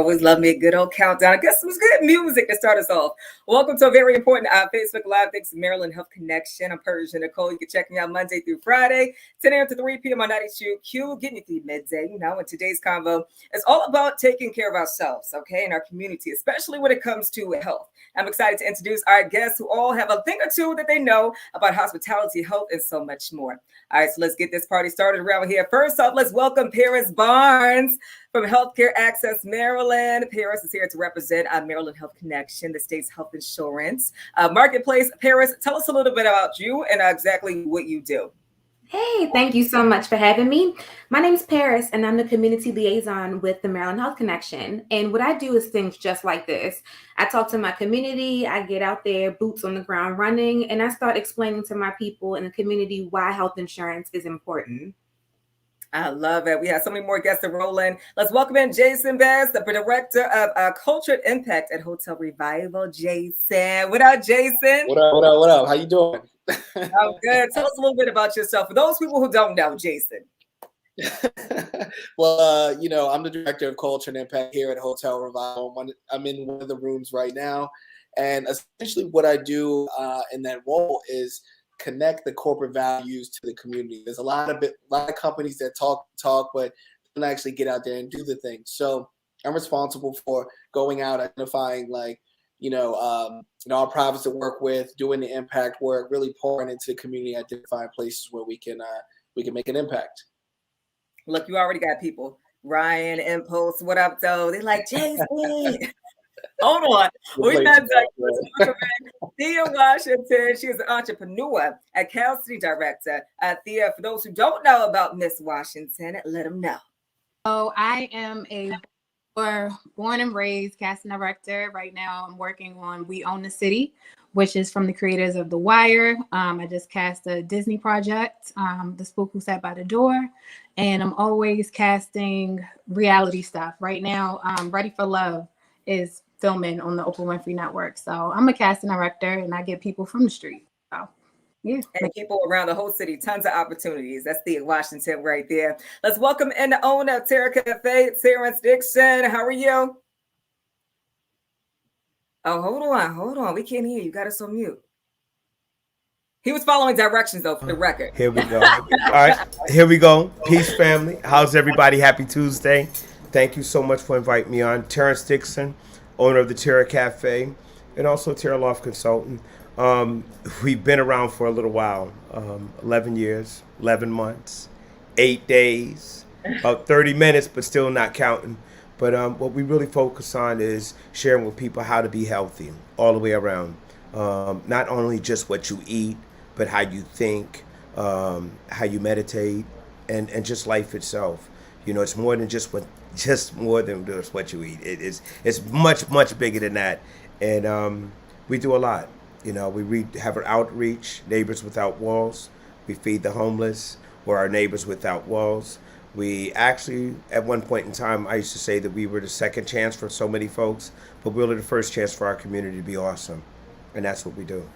Always love me a good old countdown. I guess some good music to start us off. Welcome to a very important Facebook Live. Thanks to Maryland Health Connection. I'm Persia Nicole. You can check me out Monday through Friday, 10 a.m. to 3 p.m. on 92Q. Getting you through midday. And today's convo is all about taking care of ourselves, okay, in our community, especially when it comes to health. I'm excited to introduce our guests who all have a thing or two that they know about hospitality, health, and so much more. All right, so let's get this party started around here. First off, let's welcome Paris Barnes from Healthcare Access Maryland. Paris is here to represent Maryland Health Connection, the state's health insurance marketplace. Paris, tell us a little bit about you and exactly what you do. Hey, thank you so much for having me. My name is Paris, and I'm the community liaison with the Maryland Health Connection. And what I do is things just like this. I talk to my community, I get out there, boots on the ground running, and I start explaining to my people in the community why health insurance is important. I love it. We have so many more guests to roll in. Let's welcome in Jason Bass, the director of Culture and Impact at Hotel Revival. Jason, what up, Jason? What up? How you doing? I'm good. Tell us a little bit about yourself for those people who don't know, Jason. Well, I'm the director of Culture and Impact here at Hotel Revival. I'm in one of the rooms right now, and essentially what I do in that role is connect the corporate values to the community. There's a lot of companies that talk, but don't actually get out there and do the thing. So I'm responsible for going out, identifying our profits to work with, doing the impact work, really pouring into the community, identifying places where we can make an impact. Look, you already got people. Ryan, Impulse, what up, though? They're like, Jason. Hold on. We got Thea Washington. She is an entrepreneur, a Cal City director. Thea, for those who don't know about Miss Washington, let them know. So I am a born and raised casting director. Right now I'm working on We Own the City, which is from the creators of The Wire. I just cast a Disney project, The Spook Who Sat by the Door. And I'm always casting reality stuff. Right now, Ready for Love is filming on the Oprah Winfrey Network. So I'm a casting director and I get people from the street. So yeah. And people around the whole city, tons of opportunities. That's Thea Washington right there. Let's welcome in the owner of Terra Cafe, Terrence Dixon. How are you? Oh, hold on. We can't hear you. Got us on mute. He was following directions, though, for the record. Here we go. All right, here we go. Peace, family. How's everybody? Happy Tuesday. Thank you so much for inviting me on. Terrence Dixon, owner of the Terra Cafe, and also Terra Loft Consultant. We've been around for a little while, 11 years, 11 months, 8 days, about 30 minutes, but still not counting. But what we really focus on is sharing with people how to be healthy all the way around. Not only just what you eat, but how you think, how you meditate, and just life itself. It's more than just what you eat. It's much bigger than that. And we do a lot. We have an outreach, Neighbors Without Walls. We feed the homeless. We're our Neighbors Without Walls. We actually, at one point in time, I used to say that we were the second chance for so many folks, but we were the first chance for our community to be awesome. And that's what we do.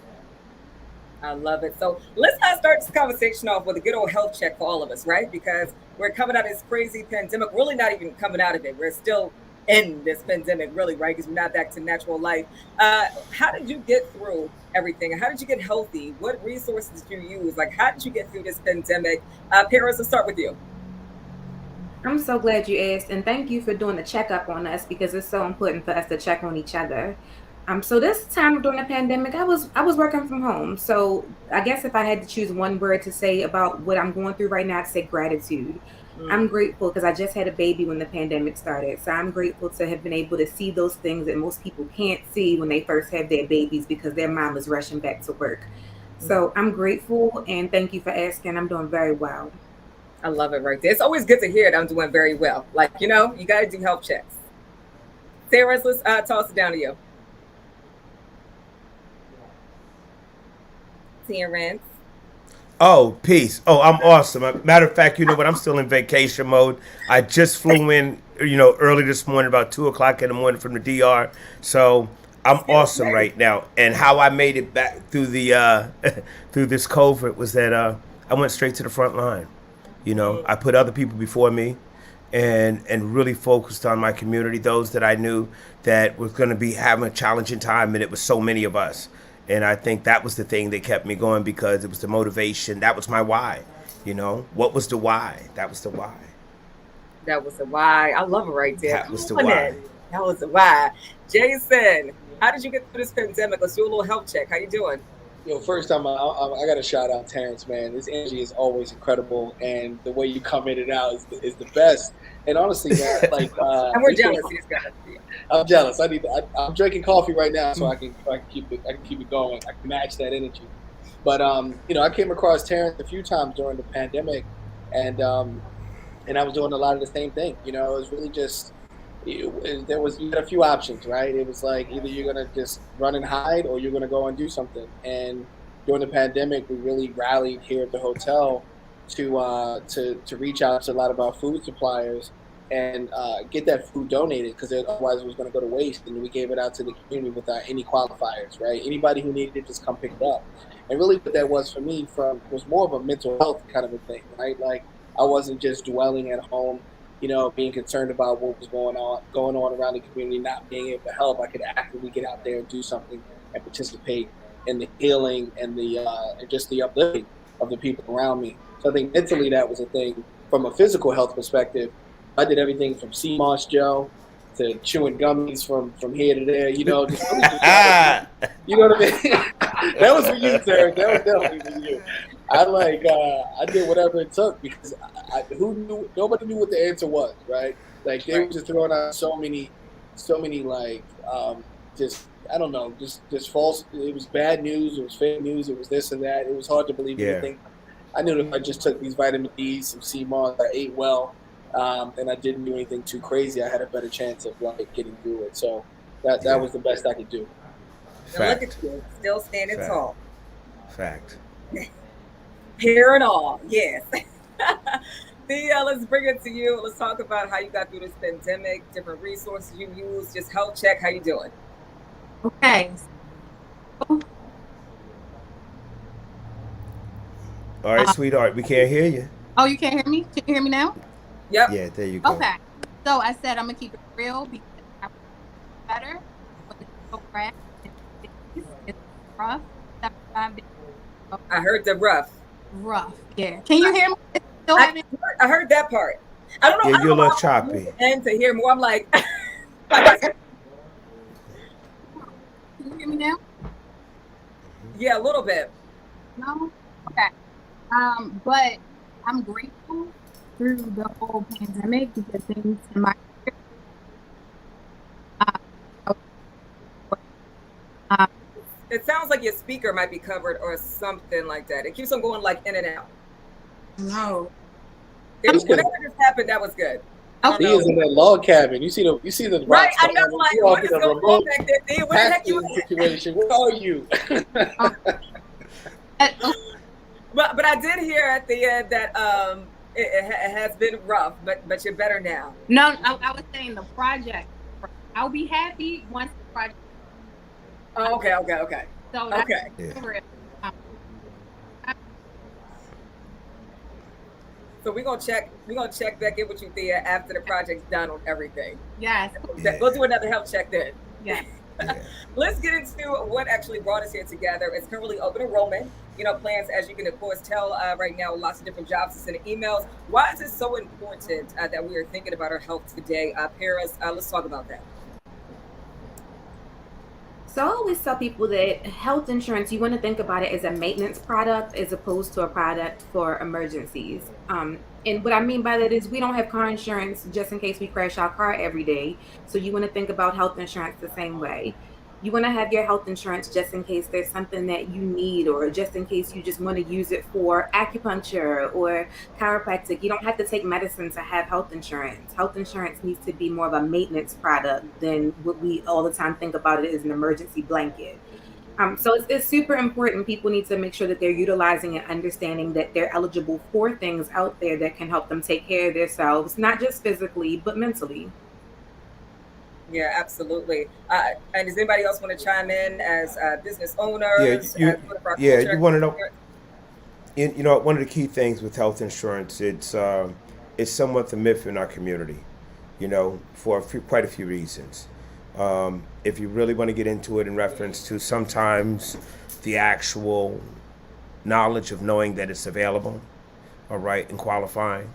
I love it. So let's start this conversation off with a good old health check for all of us, right? Because we're coming out of this crazy pandemic, really not even coming out of it. We're still in this pandemic, really, right? Because we're not back to natural life. How did you get through everything? How did you get healthy? What resources did you use? How did you get through this pandemic? Paris, let's start with you. I'm so glad you asked, and thank you for doing the checkup on us because it's so important for us to check on each other. So this time during the pandemic, I was working from home. So I guess if I had to choose one word to say about what I'm going through right now, I'd say gratitude. I'm grateful because I just had a baby when the pandemic started. So I'm grateful to have been able to see those things that most people can't see when they first have their babies because their mom is rushing back to work. So I'm grateful, and thank you for asking. I'm doing very well. I love it right there. It's always good to hear that I'm doing very well. You got to do health checks. Sarah, let's toss it down to you. Terrence. Oh, peace. Oh, I'm awesome. Matter of fact, you know what? I'm still in vacation mode. I just flew in, early this morning, about 2:00 in the morning from the DR. So I'm awesome right now. And how I made it back through the through this COVID was that I went straight to the front line. I put other people before me. and really focused on my community, those that I knew that was going to be having a challenging time, and it was so many of us. And I think that was the thing that kept me going, because it was the motivation. That was my why. What was the why? That was the why. That was the why. I love it right there. That was the why. That was the why. Jason, how did you get through this pandemic? Let's do a little health check. How you doing? First time I got to shout out Terrence, man. His energy is always incredible, and the way you come in and out is the best. And honestly, man, like, and we're jealous. I'm jealous. I'm drinking coffee right now, so I can keep it going. I can match that energy. But I came across Terrence a few times during the pandemic, and I was doing a lot of the same thing. It was really just. You had a few options, right? It was like either you're gonna just run and hide, or you're gonna go and do something. And during the pandemic, we really rallied here at the hotel to reach out to a lot of our food suppliers and get that food donated, because otherwise it was going to go to waste. And we gave it out to the community without any qualifiers, right? Anybody who needed it, just come pick it up. And really, what that was for me was more of a mental health kind of a thing, right? Like, I wasn't just dwelling at home, being concerned about what was going on around the community, not being able to help. I could actively get out there and do something and participate in the healing and and just the uplifting of the people around me. So I think mentally that was a thing. From a physical health perspective, I did everything from sea moss gel to chewing gummies from here to there. Just you know what I mean? That was for you, Terry. That was definitely for you. I did whatever it took, because nobody knew what the answer was, right? Like, they were just throwing out so many like just, I don't know, just false. It was bad news. It was fake news. It was this and that. It was hard to believe anything. I knew that if I just took these vitamin D's, some sea moss, I ate well, and I didn't do anything too crazy, I had a better chance of getting through it. So that was the best I could do. Look at you, still standing tall. Fact. Hair and all, yes. Let's bring it to you. Let's talk about how you got through this pandemic, different resources you use, just health check. How you doing? Okay. All right, sweetheart, we can't hear you. Oh, you can't hear me? Can you hear me now? Yep. Yeah, there you go. Okay. So I said I'm gonna keep it real, because I'm better. But it's so rough. It's rough. I heard the rough. Rough. Yeah. Can you hear me? I heard that part. I don't know. Yeah, you're a little choppy. And to hear more, I'm like. Can you hear me now? Yeah, a little bit. No? Okay. But I'm grateful through the whole pandemic, because things in my it sounds like your speaker might be covered or something like that. It keeps on going like in and out. No. Whatever just happened, that was good. He is in that log cabin. You see the right? I know, like, what is going on back there? Where the heck you at? Situation. Where are you? But I did hear at the end that it has been rough, but you're better now. No, I was saying the project. I'll be happy once the project. Oh, okay. So okay. So we're gonna check back in with you, Thea, after the project's done on everything. Yes. We'll do another health check then. Yes. Let's get into what actually brought us here together. It's currently open enrollment. Plans, as you can of course tell right now, lots of different jobs to send emails. Why is it so important that we are thinking about our health today? Paris, let's talk about that. So I always tell people that health insurance, you want to think about it as a maintenance product as opposed to a product for emergencies. And what I mean by that is we don't have car insurance just in case we crash our car every day. So you want to think about health insurance the same way. You want to have your health insurance just in case there's something that you need, or just in case you just want to use it for acupuncture or chiropractic. You don't have to take medicine to have health insurance. Health insurance needs to be more of a maintenance product than what we all the time think about it as an emergency blanket. So it's super important. People need to make sure that they're utilizing and understanding that they're eligible for things out there that can help them take care of themselves, not just physically, but mentally. Yeah, absolutely. And does anybody else want to chime in as business owners? You want to know? One of the key things with health insurance, it's is somewhat the myth in our community, for quite a few reasons. If you really want to get into it in reference to sometimes the actual knowledge of knowing that it's available, all right, and qualifying,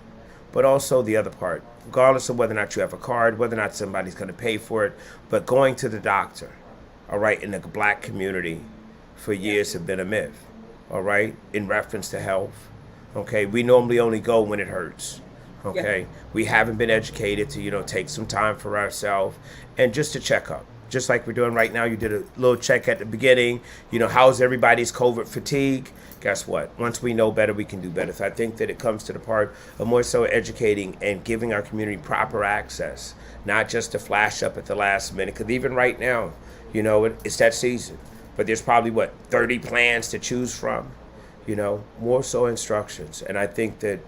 but also the other part, regardless of whether or not you have a card, whether or not somebody's going to pay for it, but going to the doctor, all right, in the black community for years have been a myth, all right, in reference to health. Okay, we normally only go when it hurts. Okay, we haven't been educated to, take some time for ourselves and just to check up. Just like we're doing right now, you did a little check at the beginning. How's everybody's COVID fatigue? Guess what? Once we know better, we can do better. So I think that it comes to the part of more so educating and giving our community proper access, not just to flash up at the last minute. Because even right now, it's that season. But there's probably, 30 plans to choose from? More so instructions. And I think that,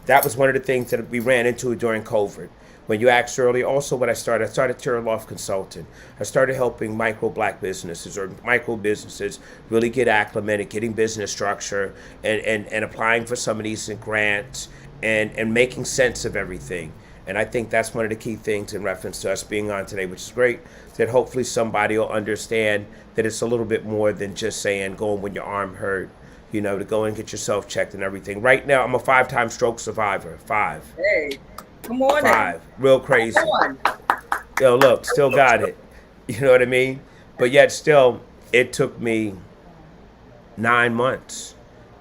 that was one of the things that we ran into during COVID. When you asked earlier, also what I started Terra Loft Consulting. I started helping micro black businesses or micro businesses really get acclimated, getting business structure and applying for some of these grants and making sense of everything. And I think that's one of the key things in reference to us being on today, which is great, that hopefully somebody will understand that it's a little bit more than just saying going when your arm hurt, to go and get yourself checked and everything. Right now, I'm a 5-time stroke survivor. 5. Hey, come on. 5. Real crazy. Yo, look, still got it. You know what I mean? But yet still, it took me 9 months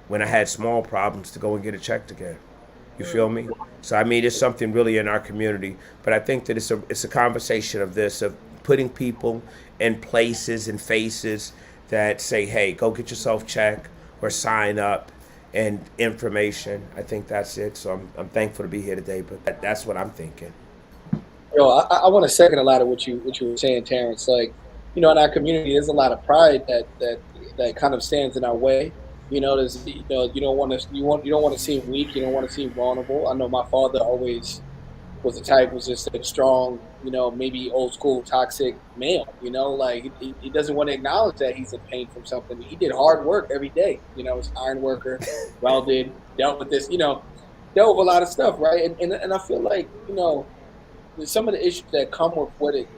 when I had small problems to go and get it checked again. You feel me? So, I mean, it's something really in our community. But I think that it's a conversation of this, of putting people in places and faces that say, hey, go get yourself checked or sign up and information. I think that's it. So I'm thankful to be here today, but that's what I'm thinking. Yo, I want to second a lot of what you were saying, Terrence. Like, in our community, there's a lot of pride that kind of stands in our way. There's you don't want to seem weak. You don't want to seem vulnerable. I know my father always was the type was just a strong, maybe old school toxic male. Like he doesn't want to acknowledge that he's in pain from something. He did hard work every day. He's an iron worker, welded, dealt with this. Dealt with a lot of stuff, right? And I feel like some of the issues that come with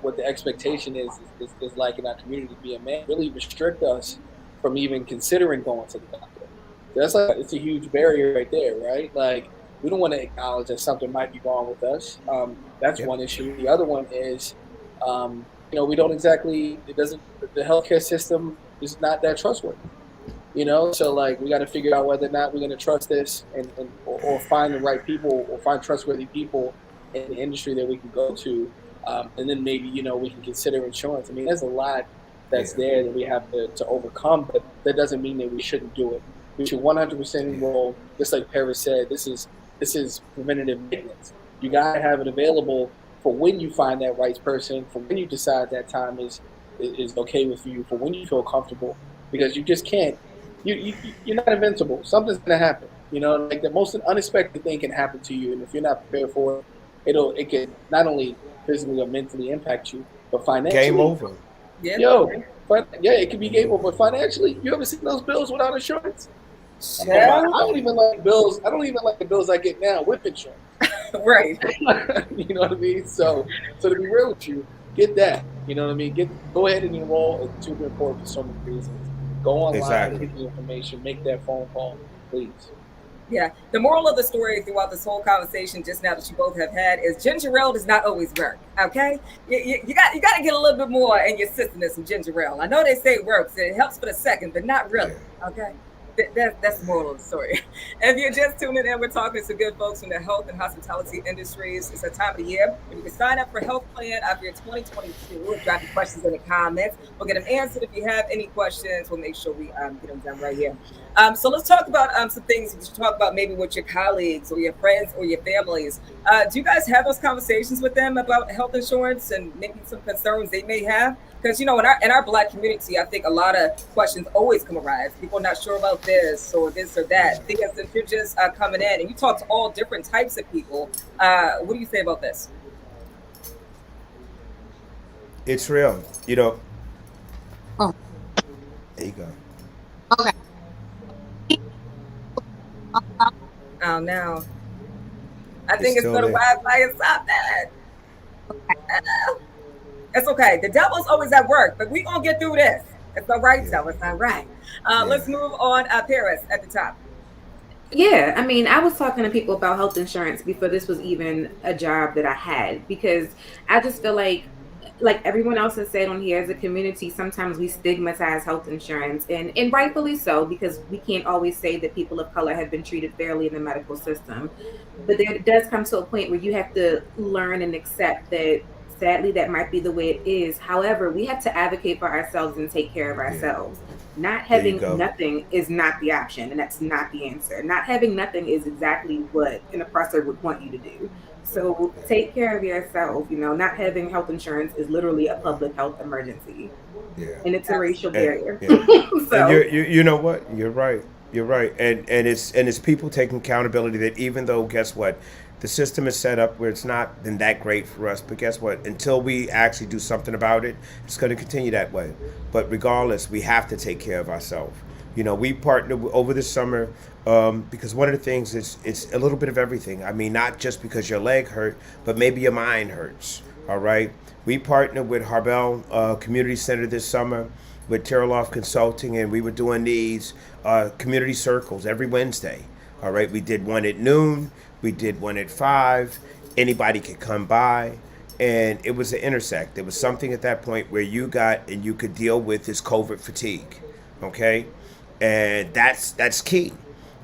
what the expectation is like in our community to be a man really restrict us from even considering going to the doctor. So it's a huge barrier right there, right? Like we don't want to acknowledge that something might be wrong with us. That's one issue. The other one is, we don't exactly. The healthcare system is not that trustworthy. So like we got to figure out whether or not we're going to trust this or find the right people or find trustworthy people in the industry that we can go to, and then maybe we can consider insurance. I mean, there's a lot that's there that we have to overcome, but that doesn't mean that we shouldn't do it. We should 100% enroll. Just like Paris said, this is preventative maintenance. You gotta have it available for when you find that right person, for when you decide that time is okay with you, for when you feel comfortable, because you just can't. You're not invincible. Something's gonna happen. Like the most unexpected thing can happen to you, and if you're not prepared for it, it can not only physically or mentally impact you, but financially. Game over. Yeah. It can be game over. But financially, you ever seen those bills without insurance? Yeah. I don't even like bills. I don't even like the bills I get now with insurance. Right. You know what I mean? So to be real with you, get that. You know what I mean? Go ahead and enroll. It's super important for so many reasons. Go online, get the information, make that phone call, please. Yeah. The moral of the story throughout this whole conversation just now that you both have had is ginger ale does not always work. Okay. You got to get a little bit more in your system than some ginger ale. I know they say it works. It helps for the second, but not really. Okay. That's the moral of the story. If you're just tuning in, we're talking to good folks from the health and hospitality industries. It's a time of the year when you can sign up for health plan after your 2022. Drop your questions in the comments. We'll get them answered. If you have any questions, we'll make sure we get them done right here. So let's talk about some things. We should talk about maybe with your colleagues or your friends or your families. Do you guys have those conversations with them about health insurance and maybe some concerns they may have? Because, in our Black community, I think a lot of questions always come arise. People are not sure about this or that. Because if you're just coming in and you talk to all different types of people, what do you say about this? It's real. Oh. There you go. Okay. Oh, no. I think it's going to rise by something. It's okay. The devil's always at work, but we're going to get through this. It's all right, though. It's all right. Let's move on. Paris at the top. Yeah, I mean, I was talking to people about health insurance before this was even a job that I had, because I just feel like everyone else has said on here, as a community, sometimes we stigmatize health insurance, and rightfully so, because we can't always say that people of color have been treated fairly in the medical system. But there does come to a point where you have to learn and accept that sadly that might be the way it is. However, we have to advocate for ourselves and take care of ourselves. Not having nothing is not the option, and that's not the answer. Not having nothing is exactly what an oppressor would want you to do. So take care of yourself. Not having health insurance is literally a public health emergency. And it's a racial barrier. So and you know what? You're right. You're right. And it's people taking accountability that even though, guess what? The system is set up where it's not been that great for us, but guess what? Until we actually do something about it, it's going to continue that way. But regardless, we have to take care of ourselves. We partnered over this summer because one of the things is it's a little bit of everything. I mean, not just because your leg hurt, but maybe your mind hurts. All right. We partnered with Harbel Community Center this summer with Terraloff Consulting, and we were doing these community circles every Wednesday. All right. We did one at noon. We did one at 5. Anybody could come by. And it was an intersect. There was something at that point where you could deal with this COVID fatigue. Okay. And that's key.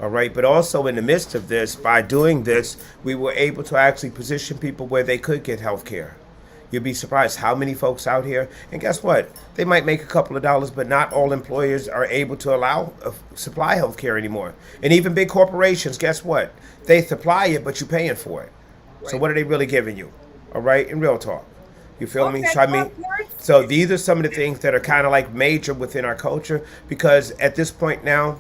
All right. But also in the midst of this, by doing this, we were able to actually position people where they could get health care. You'd be surprised how many folks out here. And guess what? They might make a couple of dollars, but not all employers are able to allow supply health care anymore. And even big corporations, guess what? They supply it, but you're paying for it. Right. So what are they really giving you? All right. In real talk. You feel me? So these are some of the things that are kind of like major within our culture, because at this point now,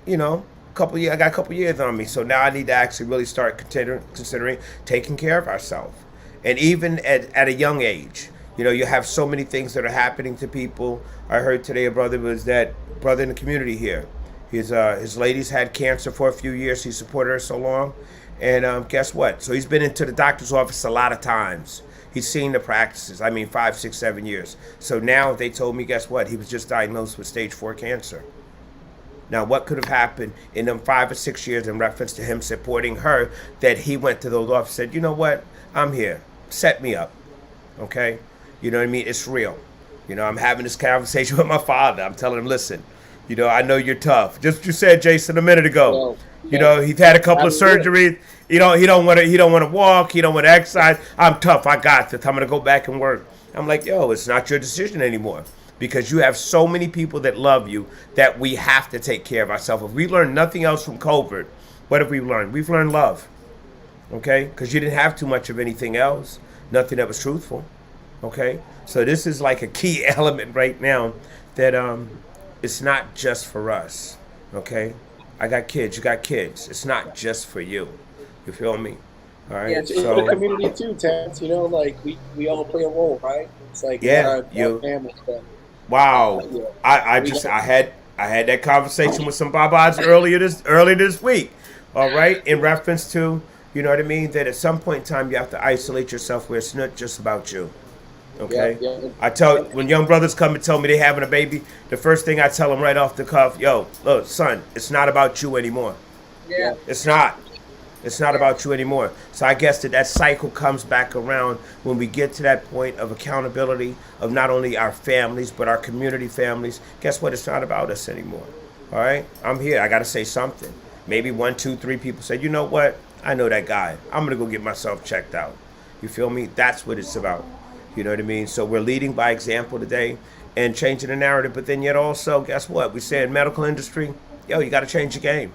I got a couple years on me. So now I need to actually really start considering taking care of ourselves. And even at a young age, you have so many things that are happening to people. I heard today a brother in the community here. His lady's had cancer for a few years. He supported her so long. And guess what? So he's been into the doctor's office a lot of times. He's seen the practices. 5, 6, 7 years. So now they told me, guess what? He was just diagnosed with stage 4 cancer. Now, what could have happened in them 5 or 6 years in reference to him supporting her, that he went to those offices and said, you know what? I'm here. Set me up. Okay? You know what I mean? It's real. I'm having this conversation with my father. I'm telling him, listen, I know you're tough. Just what you said, Jason, a minute ago. He's had a couple of surgeries. He don't want to walk. He don't want to exercise. I'm tough. I got this. I'm going to go back and work. I'm like, it's not your decision anymore, because you have so many people that love you that we have to take care of ourselves. If we learned nothing else from COVID, what have we learned? We've learned love. Okay? Because you didn't have too much of anything else. Nothing that was truthful. Okay? So this is like a key element right now that it's not just for us. Okay? I got kids. You got kids. It's not just for you. You feel me? All right? Yeah, it's for the community too, Terrence. We all play a role, right? It's like our family. Wow. I had that conversation with some babas earlier this week. All right? In reference to, you know what I mean? That at some point in time, you have to isolate yourself where it's not just about you. Okay? Yeah. When young brothers come and tell me they're having a baby, the first thing I tell them right off the cuff, look, son, it's not about you anymore. Yeah. It's not. It's not about you anymore. So I guess that cycle comes back around when we get to that point of accountability of not only our families, but our community families. Guess what? It's not about us anymore. All right? I'm here. I got to say something. Maybe 1, 2, 3 people say, you know what? I know that guy. I'm going to go get myself checked out. You feel me? That's what it's about. You know what I mean? So we're leading by example today and changing the narrative. But then yet also, guess what? We say in medical industry, you got to change your game.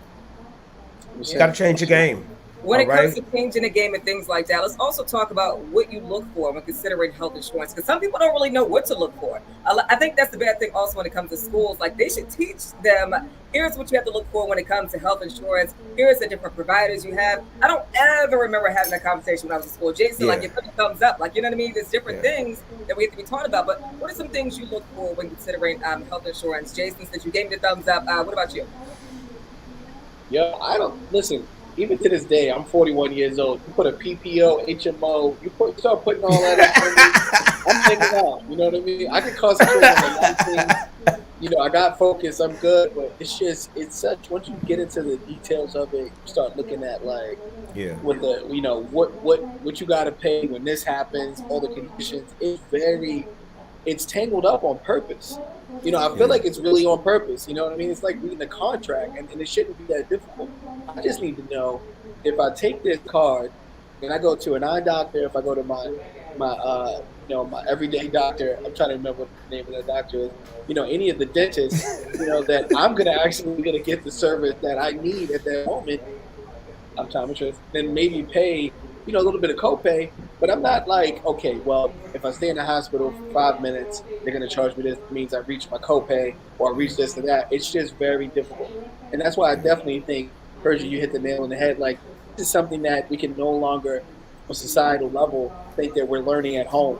You got to change your game. When it comes to changing the game and things like that, let's also talk about what you look for when considering health insurance, because some people don't really know what to look for. I think that's the bad thing also when it comes to schools. Like, they should teach them, here's what you have to look for when it comes to health insurance. Here's the different providers you have. I don't ever remember having that conversation when I was in school. Jason, you put a thumbs up. You know what I mean? There's different things that we have to be taught about. But what are some things you look for when considering health insurance? Jason, since you gave me the thumbs up, what about you? Listen. even to this day, I'm 41 years old. You put a PPO, HMO, start putting all that in front of me. I'm hanging out. You know what I mean? I can concentrate on the right things. You know, I got focus. I'm good, but it's such. Once you get into the details of it, you start looking at like Yeah. with the, you know, what you got to pay when this happens, all the conditions. It's tangled up on purpose. You know, I feel Yeah. like it's really on purpose. You know what I mean? It's like reading a contract, and it shouldn't be that difficult. I just need to know if I take this card and I go to an eye doctor, if I go to my everyday doctor, I'm trying to remember what the name of that doctor is. You know, any of the dentists, you know, that I'm gonna get the service that I need at that moment. Optometrist, then maybe pay, you know, a little bit of copay. But I'm not like, okay, well, if I stay in the hospital for 5 minutes, they're gonna charge me this. It means I reach my copay or I reach this and that. It's just very difficult, and that's why I definitely think, Persia, you hit the nail on the head. Like, this is something that we can no longer, on a societal level, think that we're learning at home.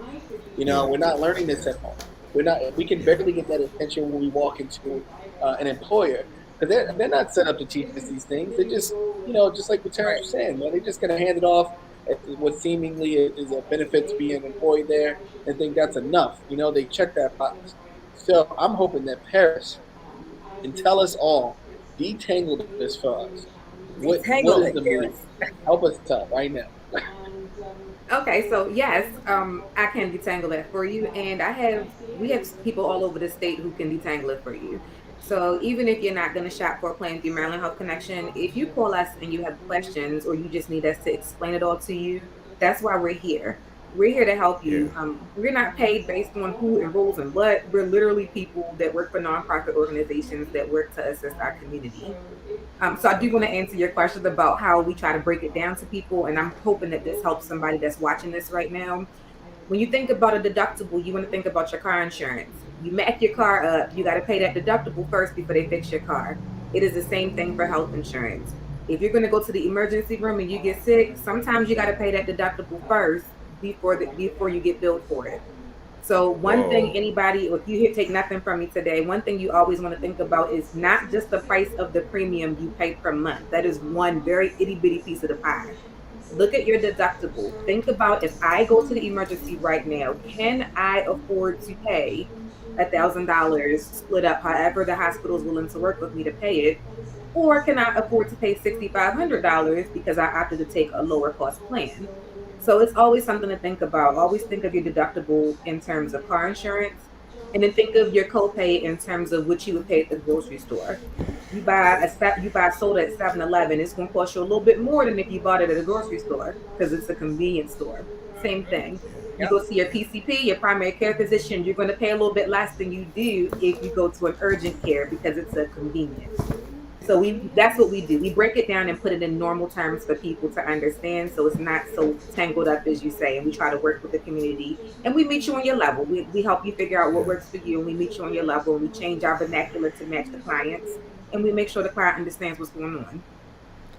You know, Yeah. we're not learning this at home. We're not. We can barely get that attention when we walk into an employer, because they're not set up to teach us these things. They're just, you know, just like what Terrence was saying, man. They're just gonna hand it off at what seemingly is a benefit to being employed there, and think that's enough. You know, they check that box. So I'm hoping that Paris can tell us all, detangle this for us. What Detangle is it, the meaning? Paris. Help us tell right now. Okay, so yes, I can detangle that for you, and we have people all over the state who can detangle it for you. So even if you're not going to shop for a plan through Maryland Health Connection, if you call us and you have questions or you just need us to explain it all to you, that's why we're here. We're here to help Yeah. you. We're not paid based on who enrolls in what. We're literally people that work for nonprofit organizations that work to assist our community. So I do want to answer your question about how we try to break it down to people, and I'm hoping that this helps somebody that's watching this right now. When you think about a deductible, you want to think about your car insurance. You mac your car up, you got to pay that deductible first before they fix your car. It is the same thing for health insurance. If you're going to go to the emergency room and you get sick, sometimes you got to pay that deductible first before you get billed for it. So one thing Whoa. anybody, if you take nothing from me today, one thing you always want to think about is not just the price of the premium you pay per month. That is one very itty bitty piece of the pie. Look at your deductible. Think about, if I go to the emergency right now, can I afford to pay $1,000 split up however the hospital is willing to work with me to pay it? Or can I afford to pay $6,500 because I opted to take a lower cost plan? So it's always something to think about. Always think of your deductible in terms of car insurance, and then think of your copay in terms of what you would pay at the grocery store. You buy soda at 7-Eleven, it's going to cost you a little bit more than if you bought it at a grocery store because it's a convenience store. Same thing. You Yep. go see your PCP, your primary care physician, you're going to pay a little bit less than you do if you go to an urgent care because it's a convenience. So that's what we do. We break it down and put it in normal terms for people to understand, so it's not so tangled up as you say. And we try to work with the community, and we meet you on your level. We help you figure out what Yeah. works for you, and we meet you on your level, and we change our vernacular to match the clients, and we make sure the client understands what's going on.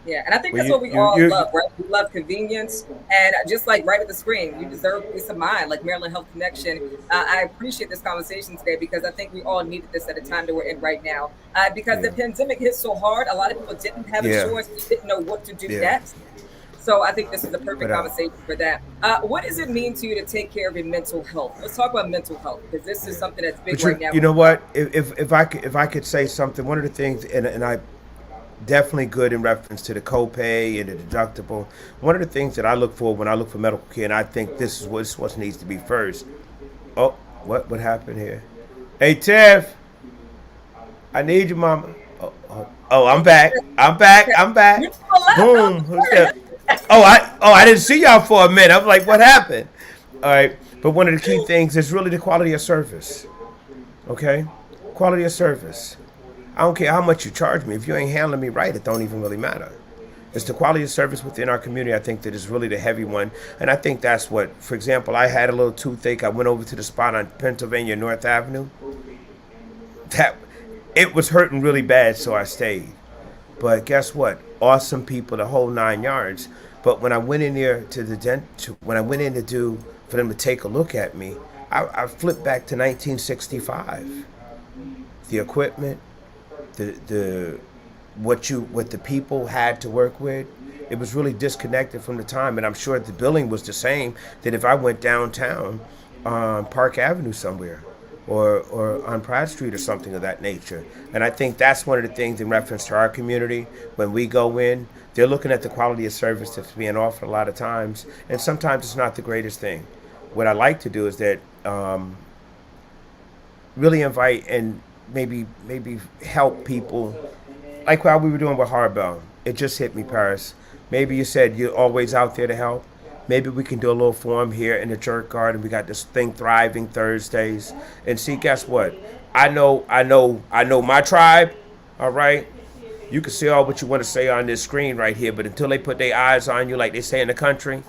Yeah, and I think Well, that's what we you, all you, love, right? We love convenience, and just like right at the screen, you deserve peace of mind. Like Maryland Health Connection, I appreciate this conversation today because I think we all needed this at a time that we're in right now. Because Yeah. the pandemic hit so hard, a lot of people didn't have Yeah. insurance, didn't know what to do Yeah. next. So I think this is a perfect But conversation for that. What does it mean to you to take care of your mental health? Let's talk about mental health because this is yeah. something that's big But right now. you know what? If I could say something, one of the things, and I definitely good in reference to the copay and the deductible. One of the things that I look for when I look for medical care, and I think this is what needs to be first. Oh, what happened here? Hey Tiff, I need you, mama. Oh, I'm back. I'm back. I'm back. You people left. Boom. Who's that? I didn't see y'all for a minute. I'm like, what happened? All right. But one of the key things is really the quality of service. Okay? Quality of service. I don't care how much you charge me. If you ain't handling me right, it don't even really matter. It's the quality of service within our community, I think, that is really the heavy one. And I think that's what, for example, I had a little toothache. I went over to the spot on Pennsylvania North Avenue. It was hurting really bad, so I stayed. But guess what? Awesome people, the whole 9 yards. But when I went in there to when I went in to do, for them to take a look at me, I flipped back to 1965. The equipment, the what the people had to work with, it was really disconnected from the time. And I'm sure the billing was the same that if I went downtown on Park Avenue somewhere, or on Pratt Street or something of that nature. And I think that's one of the things in reference to our community. When we go in, they're looking at the quality of service that's being offered a lot of times, and sometimes it's not the greatest thing. What I like to do is that really invite and maybe help people, like how we were doing with Harbell. It just hit me, Paris. Maybe you said you're always out there to help. Maybe we can do a little forum here in the Jerk Garden. We got this thing thriving Thursdays. And see, guess what? I know my tribe. All right. You can say all what you want to say on this screen right here, but until they put their eyes on you, like they say in the country,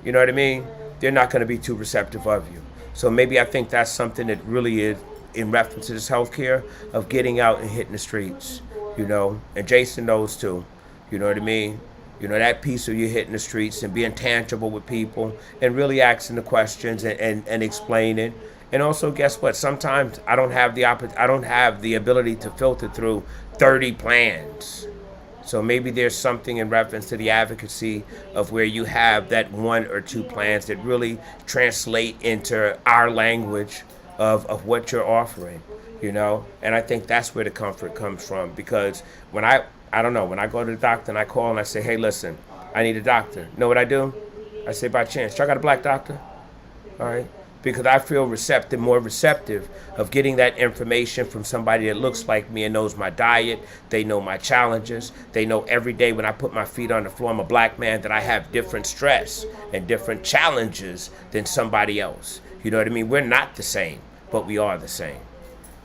you know what I mean? They're not going to be too receptive of you. So maybe I think that's something that really is in reference to this healthcare of getting out and hitting the streets, you know. And Jason knows too, you know what I mean? You know, that piece of you hitting the streets and being tangible with people and really asking the questions and explaining. And also, guess what? Sometimes I don't have I don't have the ability to filter through 30 plans. So maybe there's something in reference to the advocacy of where you have that one or two plans that really translate into our language of what you're offering, you know? And I think that's where the comfort comes from, because when I don't know, when I go to the doctor and I call and I say, hey, listen, I need a doctor. You know what I do? I say, by chance, y'all got a black doctor? All right. Because I feel more receptive of getting that information from somebody that looks like me and knows my diet. They know my challenges. They know every day when I put my feet on the floor, I'm a black man, that I have different stress and different challenges than somebody else. You know what I mean? We're not the same, but we are the same.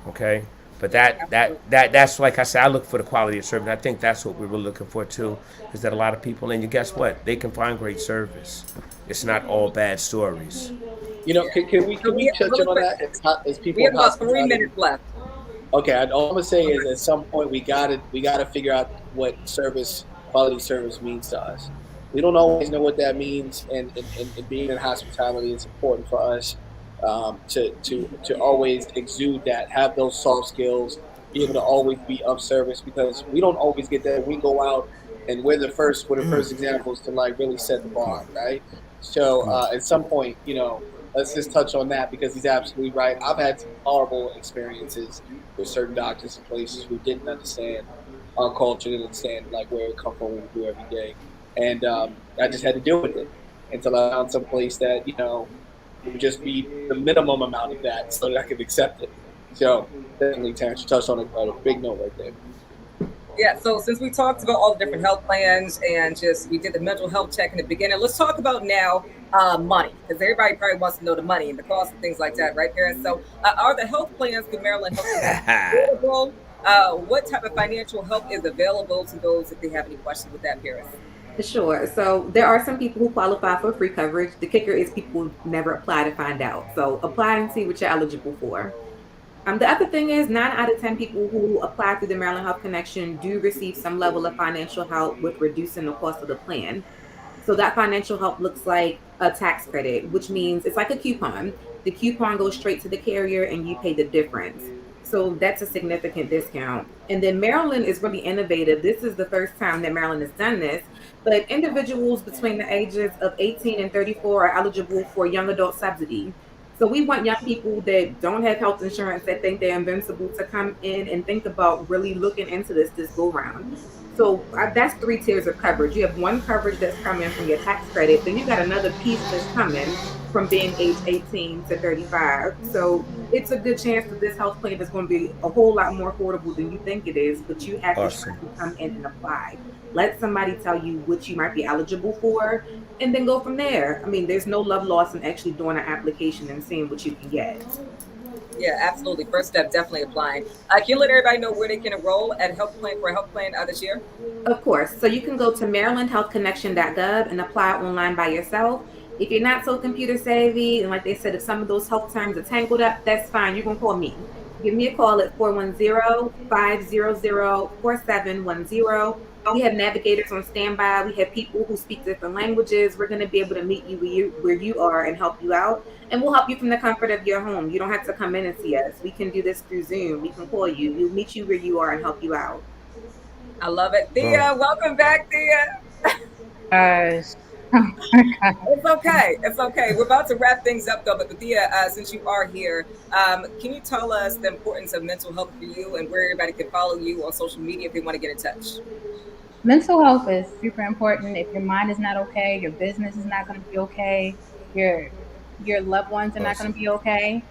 Okay? But that's like I said, I look for the quality of service. I think that's what we were looking for too, is that a lot of people, and you guess what? They can find great service. It's not all bad stories. You know, can we touch on that? As people, we have about 3 minutes left. Okay, all I'm gonna say is at some point we gotta figure out what quality service means to us. We don't always know what that means, and being in hospitality is important for us to always exude that, have those soft skills, be able to always be of service, because we don't always get that. We go out and we're the first examples to like really set the bar, right? So at some point, you know, let's just touch on that, because he's absolutely right. I've had some horrible experiences with certain doctors and places who didn't understand our culture, didn't understand like where it come from, what we do every day, and I just had to deal with it until I found some place that, you know, would just be the minimum amount of that so that I could accept it. So definitely, Terrence, you touched on a big note right there. Yeah, so since we talked about all the different health plans and just we did the mental health check in the beginning, let's talk about now money, because everybody probably wants to know the money and the cost and things like that, right, Paris? So are the health plans through Maryland Health available? What type of financial help is available to those if they have any questions with that, Paris? Sure. So there are some people who qualify for free coverage. The kicker is people never apply to find out. So apply and see what you're eligible for. The other thing is 9 out of 10 people who apply through the Maryland Health Connection do receive some level of financial help with reducing the cost of the plan. So that financial help looks like a tax credit, which means it's like a coupon. The coupon goes straight to the carrier and you pay the difference. So that's a significant discount. And then Maryland is really innovative. This is the first time that Maryland has done this, but individuals between the ages of 18 and 34 are eligible for young adult subsidy. So we want young people that don't have health insurance, that think they're invincible, to come in and think about really looking into this go round. So that's 3 tiers of coverage. You have one coverage that's coming from your tax credit. Then you got another piece that's coming from being age 18 to 35. So it's a good chance that this health plan is going to be a whole lot more affordable than you think it is, but you have to come in and apply. Let somebody tell you what you might be eligible for, and then go from there. I mean, there's no love lost in actually doing an application and seeing what you can get. Yeah, absolutely. First step, definitely applying. Can you let everybody know where they can enroll at health plan this year? Of course. So you can go to marylandhealthconnection.gov and apply online by yourself. If you're not so computer savvy, and like they said, if some of those health terms are tangled up, that's fine. You can call me. Give me a call at 410-500-4710. We have navigators on standby. We have people who speak different languages. We're going to be able to meet you where you are and help you out. And we'll help you from the comfort of your home. You don't have to come in and see us. We can do this through Zoom. We can call you. We'll meet you where you are and help you out. I love it. Thea, welcome back, Thea. Gosh. It's okay. It's okay. We're about to wrap things up, though. But Thea, since you are here, can you tell us the importance of mental health for you and where everybody can follow you on social media if they want to get in touch? Mental health is super important. If your mind is not okay, your business is not going to be okay. Your loved ones are not going to be okay.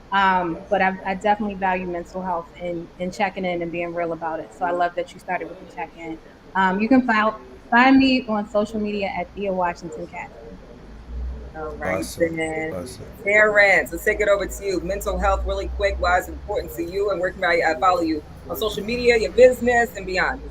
But I definitely value mental health and checking in and being real about it. So I love that you started with the check-in. You can find me on social media at Thea Washington Castle. All right, Awesome. then. Awesome. Terrence, let's take it over to you. Mental health, really quick. Why is it important to you, and where can I follow you on social media, your business, and beyond?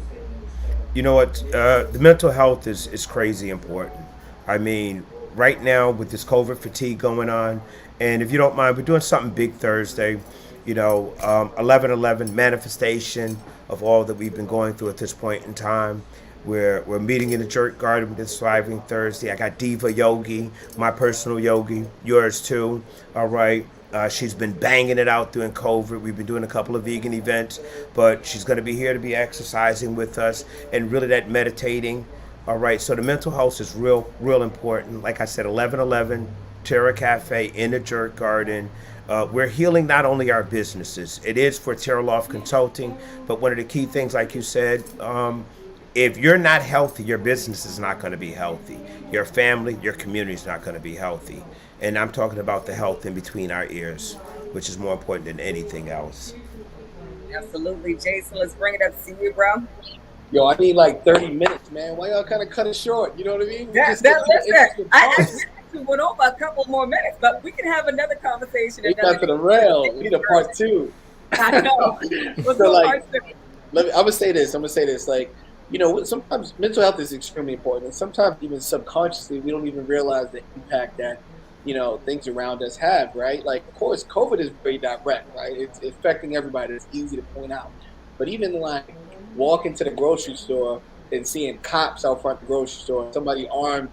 You know what? The mental health is crazy important. I mean, right now with this COVID fatigue going on, and if you don't mind, we're doing something big Thursday. 11/11 manifestation of all that we've been going through at this point in time. We're meeting in the Jerk Garden this Thriving Thursday. I got Diva Yogi, my personal yogi, yours too. All right. She's been banging it out during COVID. We've been doing a couple of vegan events, but she's going to be here to be exercising with us and really that meditating. All right. So the mental health is real important. Like I said, 11/11 Terra Cafe in the Jerk Garden. We're healing not only our businesses. It is for Terra Loft Consulting, but one of the key things, like you said, if you're not healthy, your business is not going to be healthy. Your family, your community is not going to be healthy. And I'm talking about the health in between our ears, which is more important than anything else. Absolutely. Jason, let's bring it up to you, bro. Yo, I need like 30 minutes, man. Why y'all kind of cut it short? You know what I mean? I actually went over a couple more minutes, but we can have another conversation. We got to the rail. We need a part two. I know. So, like, I'm gonna say this. Like, sometimes mental health is extremely important, and sometimes even subconsciously we don't even realize the impact that things around us have, right? Like, of course, COVID is very direct, right? It's affecting everybody. It's easy to point out, but even like walking to the grocery store and seeing cops out front of the grocery store, somebody armed,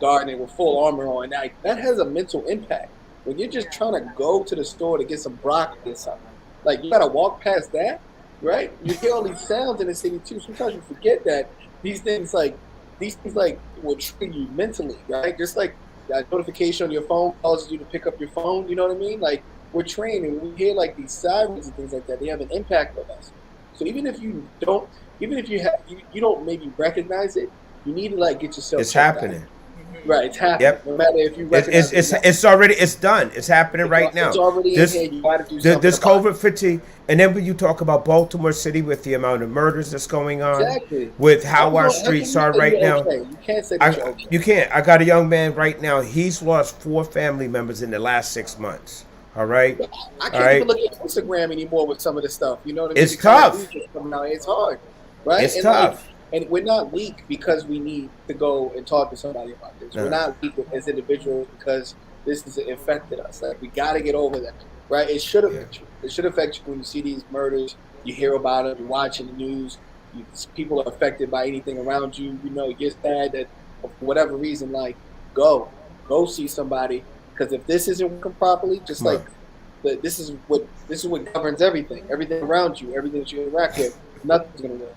guarding with full armor on, that has a mental impact. When you're just trying to go to the store to get some broccoli or something, like, you gotta walk past that. Right? You hear all these sounds in the city too. Sometimes you forget that these things will trigger you mentally, right? Just like that notification on your phone calls you to pick up your phone. You know what I mean? Like, we're trained and we hear like these sirens and things like that. They have an impact on us. So even if you don't maybe recognize it, you need to like get yourself. It's happening. Out. Right, it's happening. Yep. No matter if you recognize it's done. It's happening right now. It's already in here. You gotta do something this about COVID fatigue, and then when you talk about Baltimore City with the amount of murders that's going on, exactly. with how our streets are right now, you can't say that you're okay. You can't. I got a young man right now. He's lost 4 family members in the last 6 months. All right. I can't even look at Instagram anymore with some of this stuff. You know what I mean? It's tough. It's hard, right? It's tough. And we're not weak because we need to go and talk to somebody about this. We're not weak as individuals because this has affected us. Like, we got to get over that, right? It should affect you. It should affect you when you see these murders. You hear about it. You're watching the news. People are affected by anything around you. You're sad that for whatever reason, like, go see somebody. Because if this isn't working properly, just like this is what governs everything around you, everything that you interact with. Nothing's gonna work.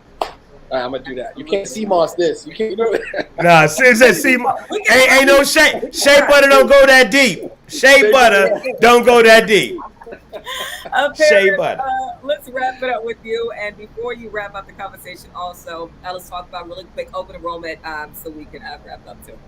All right, I'm gonna do that. You can't CMOS this. You can't. Nah, seriously, CMOS. Ain't no shea butter don't go that deep. Shea butter don't go that deep. Shea butter. Let's wrap it up with you. And before you wrap up the conversation, also, let's talk about really quick open enrollment, so we can wrap up too.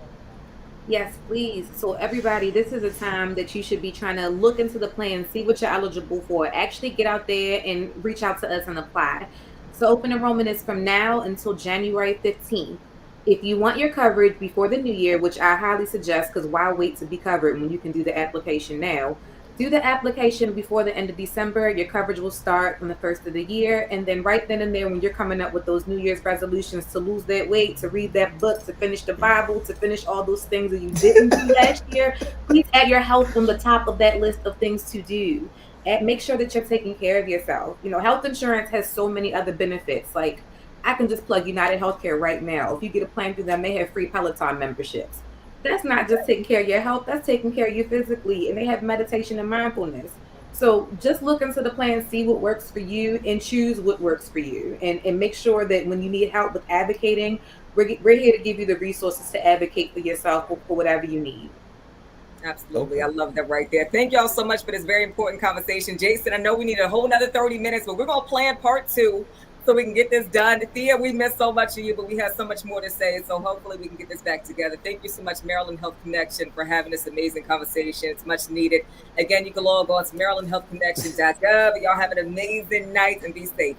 Yes, please. So everybody, this is a time that you should be trying to look into the plan, see what you're eligible for. Actually get out there and reach out to us and apply. So open enrollment is from now until January 15th. If you want your coverage before the new year, which I highly suggest, because why wait to be covered when you can do the application now? Do the application before the end of December. Your coverage will start on the first of the year. And then right then and there, when you're coming up with those New Year's resolutions to lose that weight, to read that book, to finish the Bible, to finish all those things that you didn't do last year, please add your health on the top of that list of things to do. And make sure that you're taking care of yourself. Health insurance has so many other benefits. Like, I can just plug United Healthcare right now. If you get a plan through them, they have free Peloton memberships. That's not just taking care of your health, that's taking care of you physically. And they have meditation and mindfulness. So just look into the plan, see what works for you, and choose what works for you. And make sure that when you need help with advocating, we're here to give you the resources to advocate for yourself for whatever you need. Absolutely. I love that right there. Thank y'all so much for this very important conversation. Jason, I know we need a whole nother 30 minutes, but we're going to plan part 2 so we can get this done. Thea, we missed so much of you, but we have so much more to say. So hopefully we can get this back together. Thank you so much, Maryland Health Connection, for having this amazing conversation. It's much needed. Again, you can log on to marylandhealthconnection.gov. Y'all have an amazing night and be safe.